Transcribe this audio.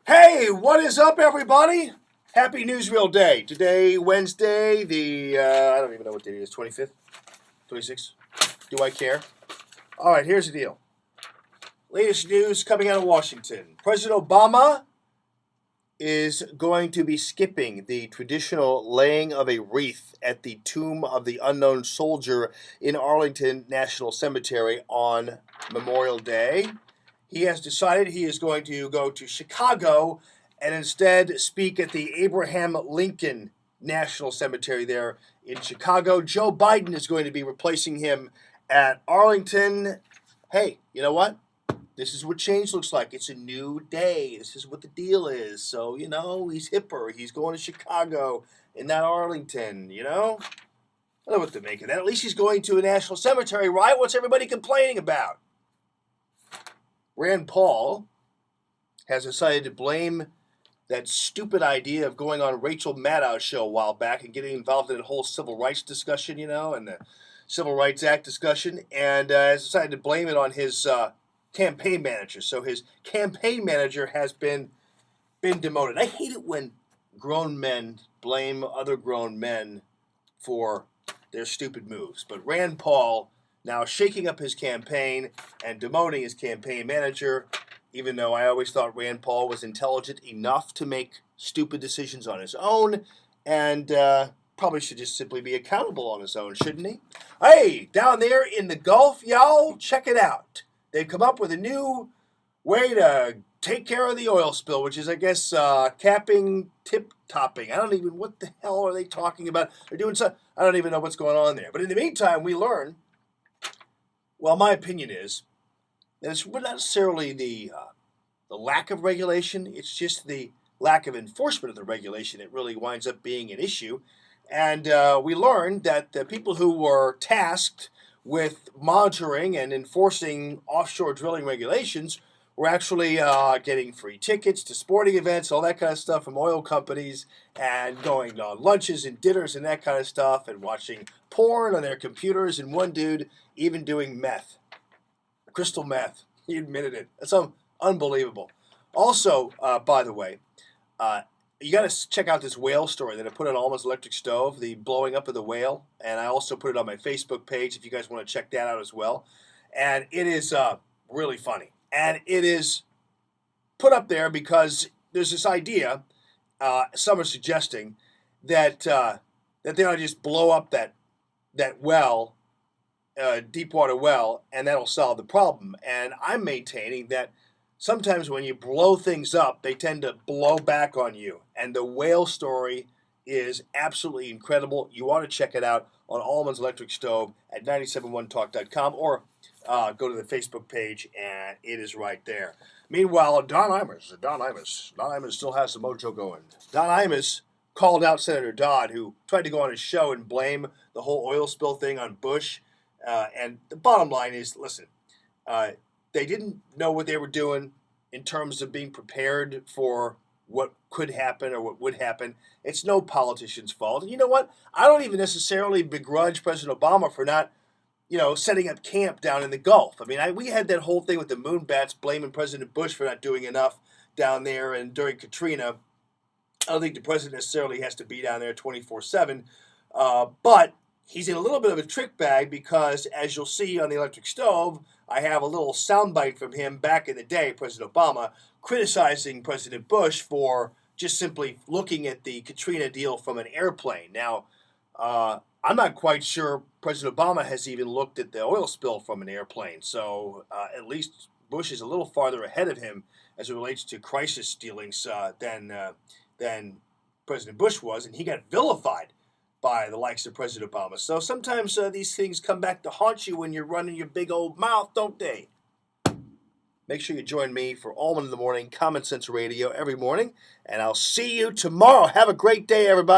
Hey, what is up, everybody? Happy Newsreel Day. Today, Wednesday, I don't even know what day it is, 25th? 26th? Do I care? All right, here's the deal. Latest news coming out of Washington. President Obama is going to be skipping the traditional laying of a wreath at the tomb of the unknown soldier in Arlington National Cemetery on Memorial Day. He has decided he is going to go to Chicago and instead speak at the Abraham Lincoln National Cemetery there in Chicago. Joe Biden is going to be replacing him at Arlington. Hey, you know what? This is what change looks like. It's a new day. This is what the deal is. So, he's hipper. He's going to Chicago and not Arlington, I don't know what to make of that. At least he's going to a national cemetery, right? What's everybody complaining about? Rand Paul has decided to blame that stupid idea of going on Rachel Maddow's show a while back and getting involved in the whole civil rights discussion, and the Civil Rights Act discussion, and has decided to blame it on his campaign manager. So his campaign manager has been demoted. I hate it when grown men blame other grown men for their stupid moves. But Rand Paul now shaking up his campaign and demoting his campaign manager, even though I always thought Rand Paul was intelligent enough to make stupid decisions on his own, and probably should just simply be accountable on his own, shouldn't he? Hey, down there in the Gulf, y'all, check it out. They've come up with a new way to take care of the oil spill, which is, I guess, capping, tip-topping. What the hell are they talking about? They're doing something. I don't even know what's going on there. But in the meantime, we learn, well, my opinion is that it's not necessarily the lack of regulation. It's just the lack of enforcement of the regulation that really winds up being an issue. And we learned that the people who were tasked with monitoring and enforcing offshore drilling regulations were actually getting free tickets to sporting events, all that kind of stuff from oil companies, and going on lunches and dinners and that kind of stuff, and watching porn on their computers, and one dude even doing meth, crystal meth. He admitted it. That's unbelievable. Also, by the way, you got to check out this whale story that I put on Alma's Electric Stove, the blowing up of the whale, and I also put it on my Facebook page if you guys want to check that out as well. And it is really funny. And it is put up there because there's this idea, some are suggesting, that they ought to just blow up that well, deepwater well, and that'll solve the problem. And I'm maintaining that sometimes when you blow things up, they tend to blow back on you. And the whale story is absolutely incredible. You want to check it out on Allman's Electric Stove at 971talk.com, or go to the Facebook page, and it is right there. Meanwhile, Don Imus still has the mojo going. Don Imus called out Senator Dodd, who tried to go on his show and blame the whole oil spill thing on Bush. And the bottom line is, listen, they didn't know what they were doing in terms of being prepared for what could happen or what would happen. It's no politician's fault. And you know what? I don't even necessarily begrudge President Obama for not, setting up camp down in the Gulf. I mean, we had that whole thing with the moonbats blaming President Bush for not doing enough down there, and during Katrina, I don't think the president necessarily has to be down there 24/7, but he's in a little bit of a trick bag because, as you'll see on the Electric Stove, I have a little soundbite from him back in the day, President Obama, criticizing President Bush for just simply looking at the Katrina deal from an airplane. Now, I'm not quite sure President Obama has even looked at the oil spill from an airplane, so at least Bush is a little farther ahead of him as it relates to crisis dealings than President Bush was, and he got vilified by the likes of President Obama. So sometimes these things come back to haunt you when you're running your big old mouth, don't they? Make sure you join me for Allman in the Morning, Common Sense Radio every morning, and I'll see you tomorrow. Have a great day, everybody.